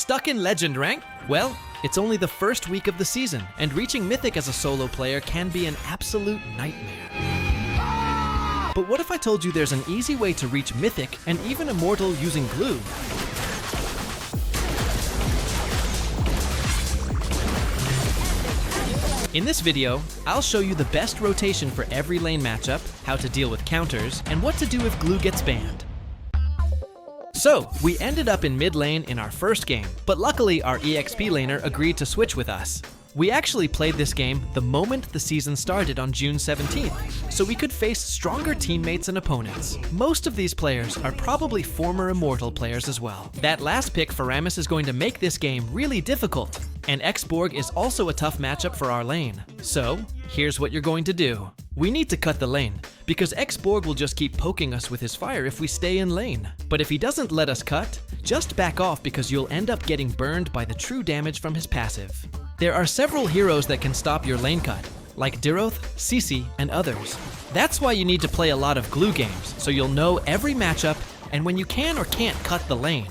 Stuck in Legend rank? Well, it's only the first week of the season, and reaching Mythic as a solo player can be an absolute nightmare. But what if I told you there's an easy way to reach Mythic and even Immortal using Gloo? In this video, I'll show you the best rotation for every lane matchup, how to deal with counters, and what to do if Gloo gets banned. So, we ended up in mid lane in our first game, but luckily our EXP laner agreed to switch with us. We actually played this game the moment the season started on June 17th, so we could face stronger teammates and opponents. Most of these players are probably former Immortal players as well. That last pick, Faramis, is going to make this game really difficult, and X-Borg is also a tough matchup for our lane. So, here's what you're going to do. We need to cut the lane, because X-Borg will just keep poking us with his fire if we stay in lane. But if he doesn't let us cut, just back off because you'll end up getting burned by the true damage from his passive. There are several heroes that can stop your lane cut, like Diroth, Cece, and others. That's why you need to play a lot of Gloo games, so you'll know every matchup and when you can or can't cut the lane.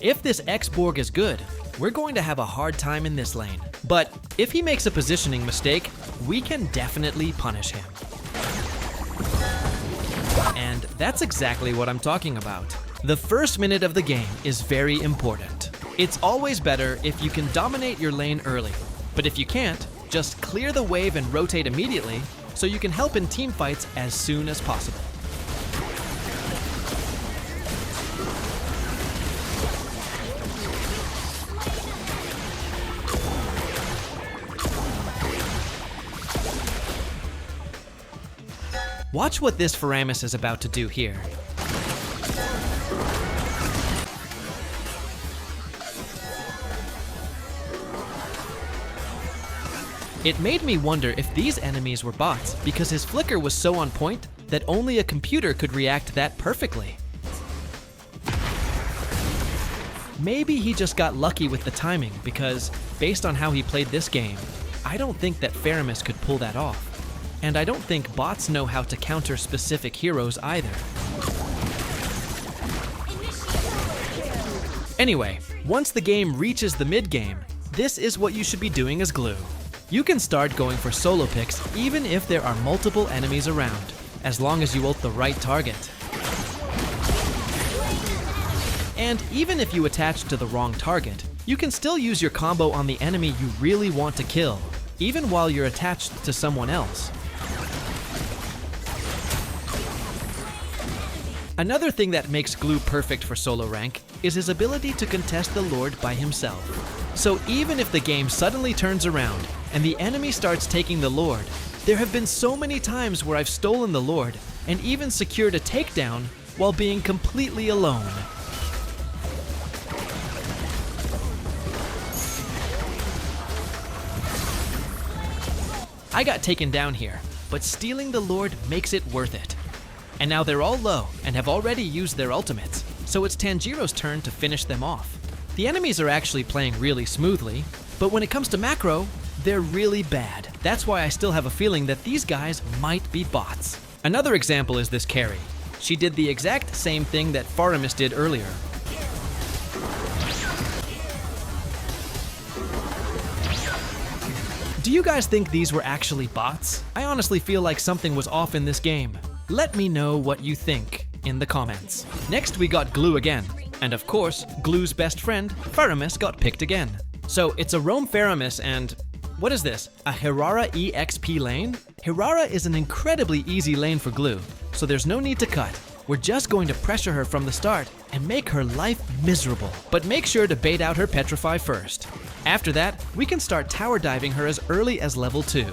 If this X-Borg is good, we're going to have a hard time in this lane. But if he makes a positioning mistake, we can definitely punish him. And that's exactly what I'm talking about. The first minute of the game is very important. It's always better if you can dominate your lane early. But if you can't, just clear the wave and rotate immediately so you can help in team fights as soon as possible. Watch what this Faramis is about to do here. It made me wonder if these enemies were bots because his flicker was so on point that only a computer could react that perfectly. Maybe he just got lucky with the timing because, based on how he played this game, I don't think that Faramis could pull that off. And I don't think bots know how to counter specific heroes either. Anyway, once the game reaches the mid game, this is what you should be doing as Gloo. You can start going for solo picks even if there are multiple enemies around, as long as you ult the right target. And even if you attach to the wrong target, you can still use your combo on the enemy you really want to kill, even while you're attached to someone else. Another thing that makes Gloo perfect for solo rank is his ability to contest the Lord by himself. So even if the game suddenly turns around and the enemy starts taking the Lord, there have been so many times where I've stolen the Lord and even secured a takedown while being completely alone. I got taken down here, but stealing the Lord makes it worth it. And now they're all low and have already used their ultimates, so it's Tanjiro's turn to finish them off. The enemies are actually playing really smoothly, but when it comes to macro, they're really bad. That's why I still have a feeling that these guys might be bots. Another example is this carry. She did the exact same thing that Faramis did earlier. Do you guys think these were actually bots? I honestly feel like something was off in this game. Let me know what you think in the comments. Next we got Gloo again. And of course, Gloo's best friend, Faramis, got picked again. So it's a roam Faramis and... what is this? A Hirara EXP lane? Hirara is an incredibly easy lane for Gloo, so there's no need to cut. We're just going to pressure her from the start and make her life miserable. But make sure to bait out her Petrify first. After that, we can start tower diving her as early as level 2.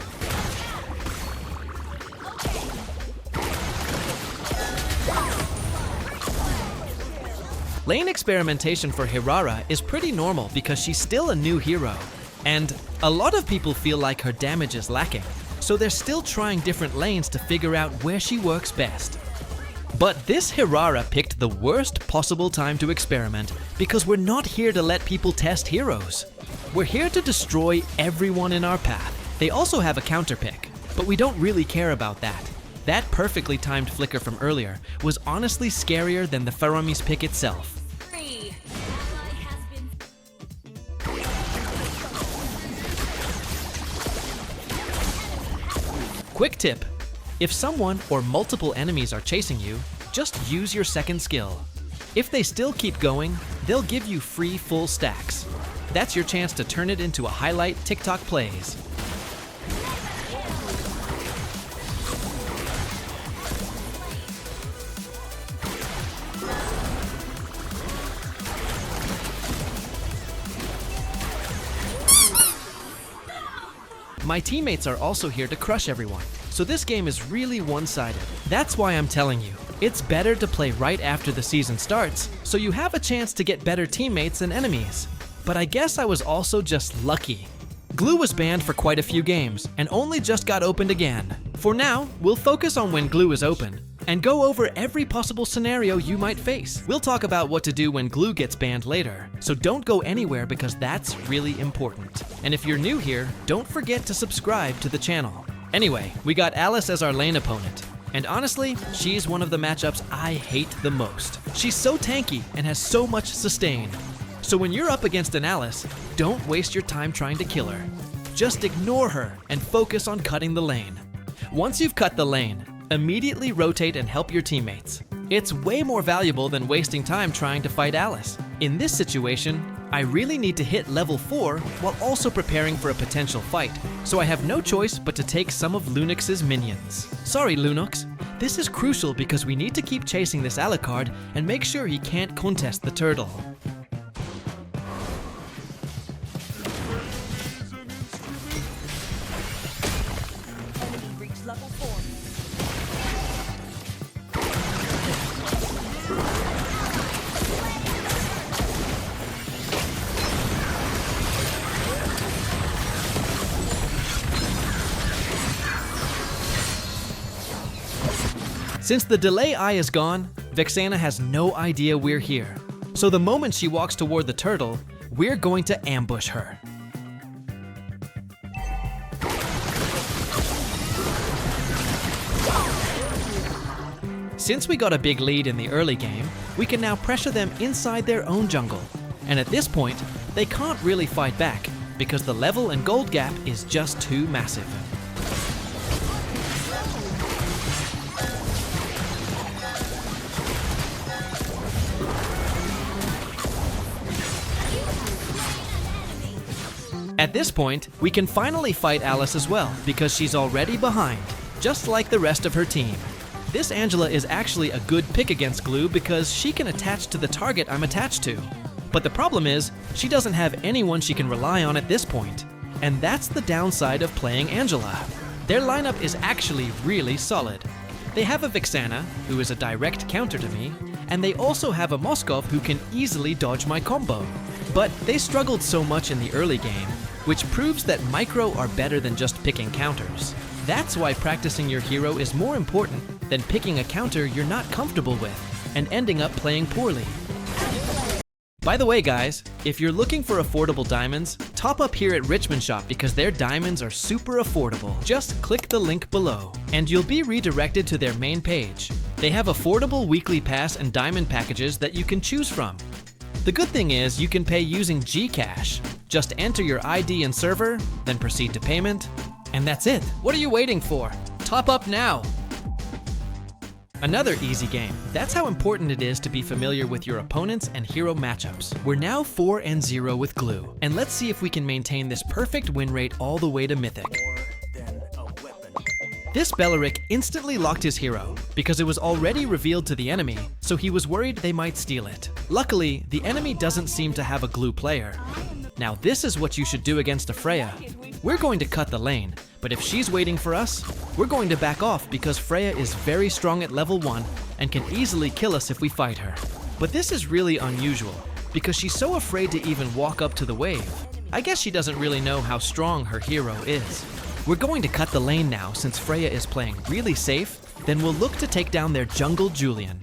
Lane experimentation for Hirara is pretty normal because she's still a new hero. And a lot of people feel like her damage is lacking, so they're still trying different lanes to figure out where she works best. But this Hirara picked the worst possible time to experiment because we're not here to let people test heroes. We're here to destroy everyone in our path. They also have a counter pick, but we don't really care about that. That perfectly timed flicker from earlier was honestly scarier than the Ferromi's pick itself. Quick tip: if someone or multiple enemies are chasing you, just use your second skill. If they still keep going, they'll give you free full stacks. That's your chance to turn it into a highlight TikTok plays. My teammates are also here to crush everyone, so this game is really one-sided. That's why I'm telling you, it's better to play right after the season starts, so you have a chance to get better teammates and enemies. But I guess I was also just lucky. Gloo was banned for quite a few games, and only just got opened again. For now, we'll focus on when Gloo is open, and go over every possible scenario you might face. We'll talk about what to do when Gloo gets banned later, so don't go anywhere because that's really important. And if you're new here, don't forget to subscribe to the channel. Anyway, we got Alice as our lane opponent, and honestly, she's one of the matchups I hate the most. She's so tanky and has so much sustain. So when you're up against an Alice, don't waste your time trying to kill her. Just ignore her and focus on cutting the lane. Once you've cut the lane, immediately rotate and help your teammates. It's way more valuable than wasting time trying to fight Alice. In this situation, I really need to hit level 4 while also preparing for a potential fight, so I have no choice but to take some of Lunux's minions. Sorry, Lunux. This is crucial because we need to keep chasing this Alucard and make sure he can't contest the turtle. Since the delay eye is gone, Vexana has no idea we're here. So the moment she walks toward the turtle, we're going to ambush her. Since we got a big lead in the early game, we can now pressure them inside their own jungle. And at this point, they can't really fight back because the level and gold gap is just too massive. At this point, we can finally fight Alice as well, because she's already behind, just like the rest of her team. This Angela is actually a good pick against Gloo because she can attach to the target I'm attached to. But the problem is, she doesn't have anyone she can rely on at this point. And that's the downside of playing Angela. Their lineup is actually really solid. They have a Vexana, who is a direct counter to me, and they also have a Moskov who can easily dodge my combo. But they struggled so much in the early game, which proves that micro are better than just picking counters. That's why practicing your hero is more important than picking a counter you're not comfortable with and ending up playing poorly. By the way guys, if you're looking for affordable diamonds, top up here at Richmond Shop because their diamonds are super affordable. Just click the link below and you'll be redirected to their main page. They have affordable weekly pass and diamond packages that you can choose from. The good thing is you can pay using Gcash. Just enter your ID and server, then proceed to payment, and that's it. What are you waiting for? Top up now! Another easy game. That's how important it is to be familiar with your opponents and hero matchups. We're now 4-0 with Gloo, and let's see if we can maintain this perfect win rate all the way to Mythic. This Bellaric instantly locked his hero because it was already revealed to the enemy, so he was worried they might steal it. Luckily, the enemy doesn't seem to have a Gloo player. Now this is what you should do against a Freya. We're going to cut the lane, but if she's waiting for us, we're going to back off because Freya is very strong at level 1 and can easily kill us if we fight her. But this is really unusual because she's so afraid to even walk up to the wave. I guess she doesn't really know how strong her hero is. We're going to cut the lane now since Freya is playing really safe, then we'll look to take down their jungle Julian.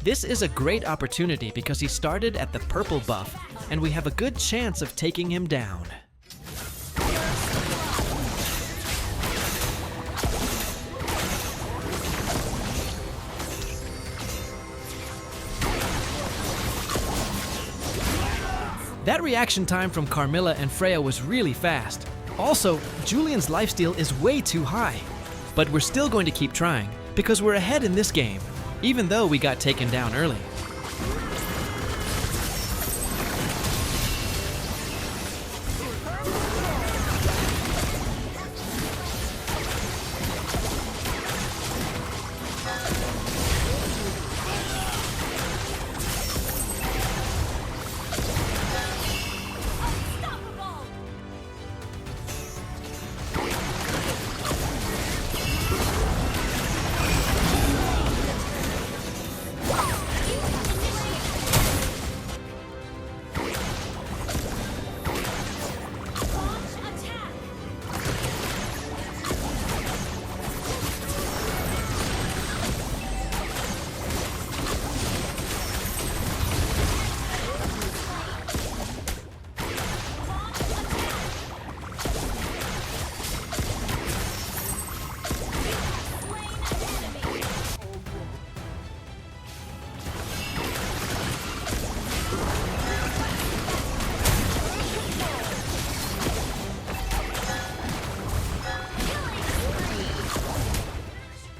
This is a great opportunity because he started at the purple buff, and we have a good chance of taking him down. That reaction time from Carmilla and Freya was really fast. Also, Julian's lifesteal is way too high. But we're still going to keep trying, because we're ahead in this game, even though we got taken down early.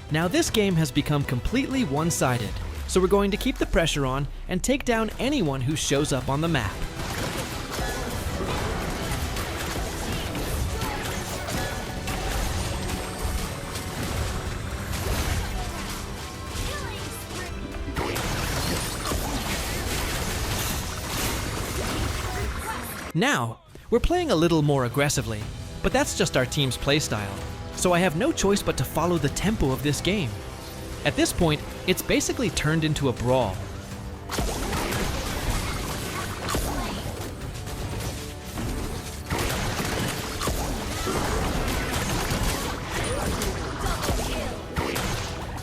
Now this game has become completely one-sided, so we're going to keep the pressure on and take down anyone who shows up on the map. Now, we're playing a little more aggressively, but that's just our team's playstyle. So I have no choice but to follow the tempo of this game. At this point, it's basically turned into a brawl.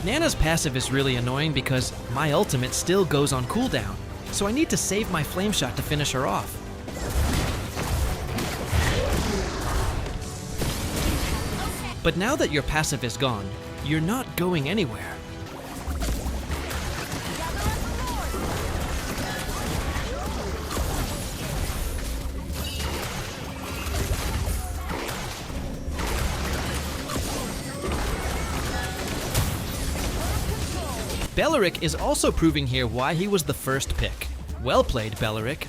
Nana's passive is really annoying because my ultimate still goes on cooldown, so I need to save my flame shot to finish her off. But now that your passive is gone, you're not going anywhere. Belleric is also proving here why he was the first pick. Well played, Belleric.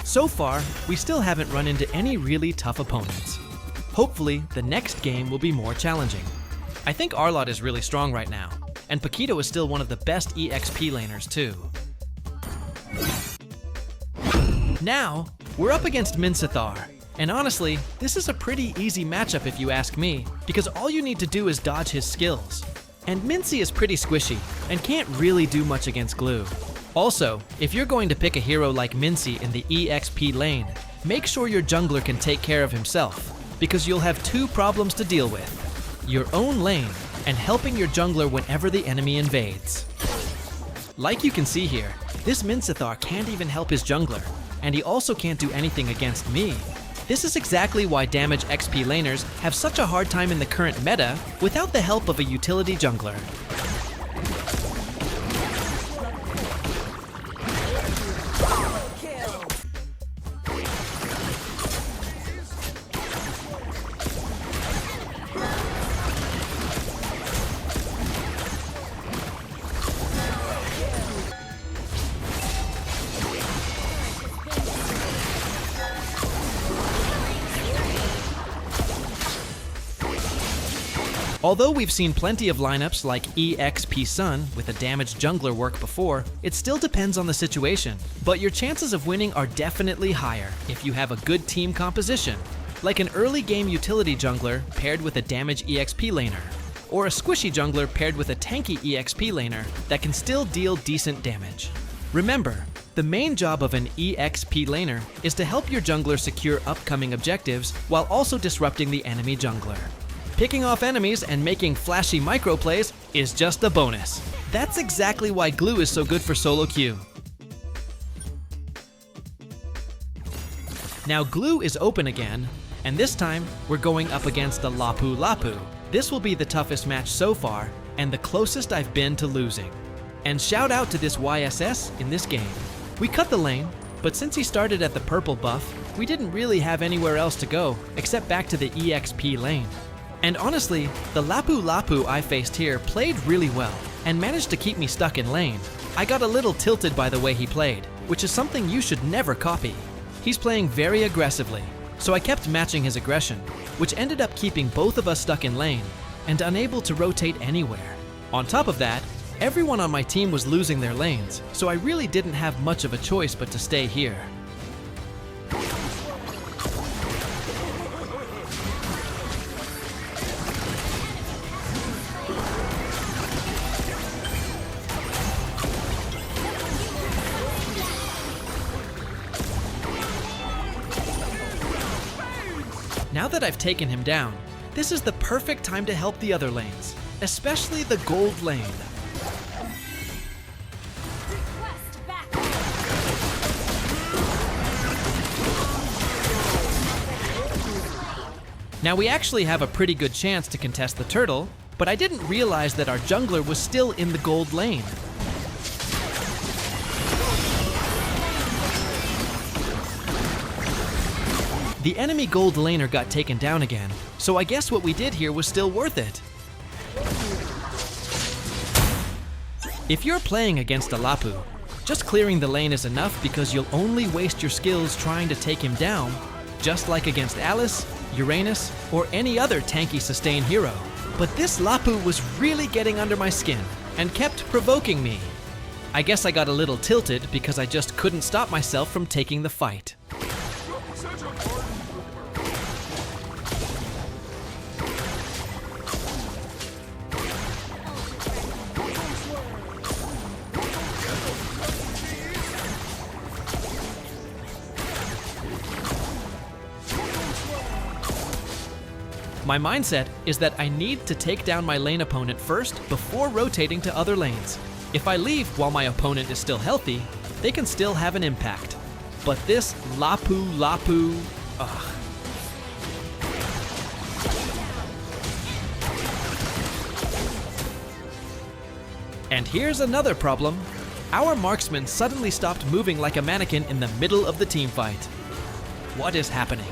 So far, we still haven't run into any really tough opponents. Hopefully, the next game will be more challenging. I think Arlott is really strong right now, and Paquito is still one of the best EXP laners too. Now, we're up against Mincathar, and honestly, this is a pretty easy matchup if you ask me, because all you need to do is dodge his skills. And Mincy is pretty squishy, and can't really do much against Gloo. Also, if you're going to pick a hero like Mincy in the EXP lane, make sure your jungler can take care of himself, because you'll have two problems to deal with: your own lane, and helping your jungler whenever the enemy invades. Like you can see here, this Mincathar can't even help his jungler, and he also can't do anything against me. This is exactly why damage XP laners have such a hard time in the current meta without the help of a utility jungler. Although we've seen plenty of lineups like EXP Sun with a damaged jungler work before, it still depends on the situation. But your chances of winning are definitely higher if you have a good team composition, like an early game utility jungler paired with a damage EXP laner, or a squishy jungler paired with a tanky EXP laner that can still deal decent damage. Remember, the main job of an EXP laner is to help your jungler secure upcoming objectives while also disrupting the enemy jungler. Picking off enemies and making flashy micro plays is just a bonus. That's exactly why Gloo is so good for solo queue. Now Gloo is open again, and this time we're going up against the Lapu Lapu, This will be the toughest match so far, and the closest I've been to losing. And shout out to this YSS in this game. We cut the lane, but since he started at the purple buff, we didn't really have anywhere else to go except back to the EXP lane. And honestly, the Lapu Lapu I faced here played really well and managed to keep me stuck in lane. I got a little tilted by the way he played, which is something you should never copy. He's playing very aggressively, so I kept matching his aggression, which ended up keeping both of us stuck in lane and unable to rotate anywhere. On top of that, everyone on my team was losing their lanes, so I really didn't have much of a choice but to stay here. Now that I've taken him down, this is the perfect time to help the other lanes, especially the gold lane. Now we actually have a pretty good chance to contest the turtle, but I didn't realize that our jungler was still in the gold lane. The enemy gold laner got taken down again, so I guess what we did here was still worth it. If you're playing against a Lapu, just clearing the lane is enough because you'll only waste your skills trying to take him down, just like against Alice, Uranus, or any other tanky sustain hero. But this Lapu was really getting under my skin and kept provoking me. I guess I got a little tilted because I just couldn't stop myself from taking the fight. My mindset is that I need to take down my lane opponent first before rotating to other lanes. If I leave while my opponent is still healthy, they can still have an impact. But this Lapu Lapu, ugh. And here's another problem. Our marksman suddenly stopped moving like a mannequin in the middle of the team fight. What is happening?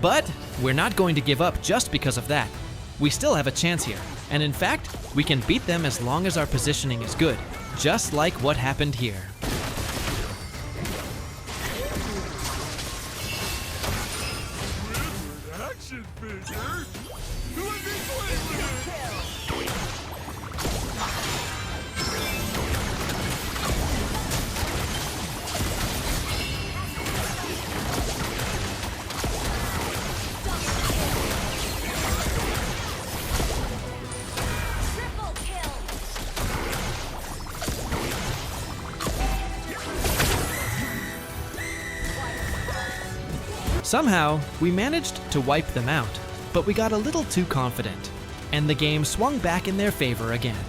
But we're not going to give up just because of that. We still have a chance here, and in fact, we can beat them as long as our positioning is good, just like what happened here. Action figure. Somehow, we managed to wipe them out, but we got a little too confident, and the game swung back in their favor again.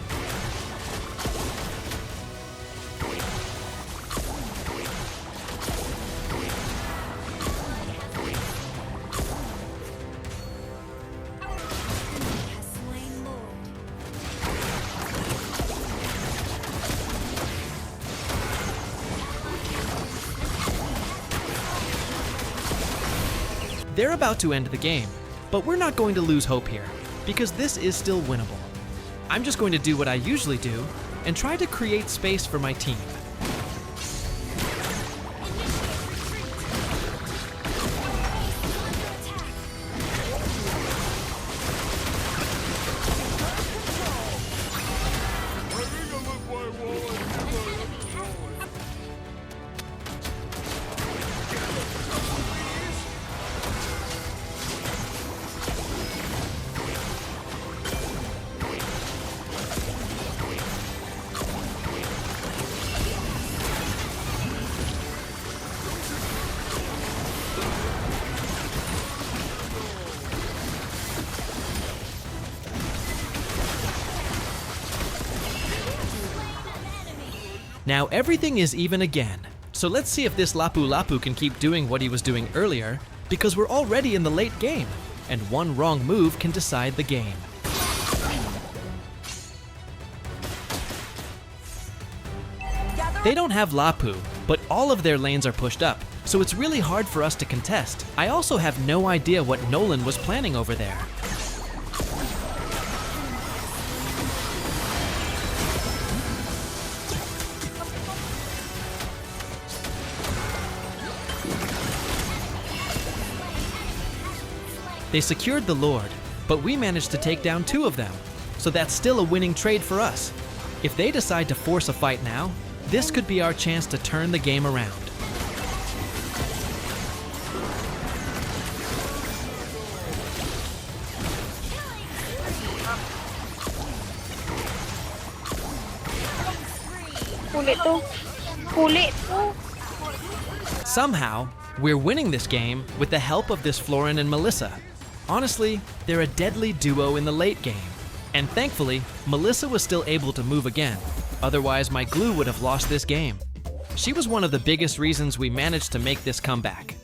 They're about to end the game, but we're not going to lose hope here, because this is still winnable. I'm just going to do what I usually do and try to create space for my team. Now everything is even again. So let's see if this Lapu Lapu can keep doing what he was doing earlier, because we're already in the late game, and one wrong move can decide the game. They don't have Lapu, but all of their lanes are pushed up, so it's really hard for us to contest. I also have no idea what Nolan was planning over there. They secured the Lord, but we managed to take down 2 of them, so that's still a winning trade for us. If they decide to force a fight now, this could be our chance to turn the game around. Somehow, we're winning this game with the help of this Florin and Melissa. Honestly, they're a deadly duo in the late game. And thankfully, Melissa was still able to move again. Otherwise, my Gloo would have lost this game. She was one of the biggest reasons we managed to make this comeback.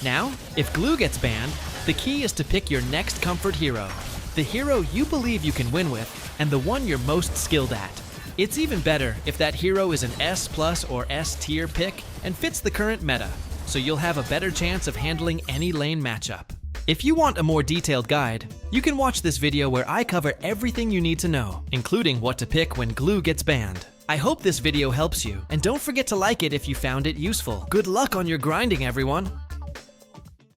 Now, if Gloo gets banned, the key is to pick your next comfort hero. The hero you believe you can win with, and the one you're most skilled at. It's even better if that hero is an S+ or S tier pick and fits the current meta, so you'll have a better chance of handling any lane matchup. If you want a more detailed guide, you can watch this video where I cover everything you need to know, including what to pick when Gloo gets banned. I hope this video helps you, and don't forget to like it if you found it useful. Good luck on your grinding, everyone!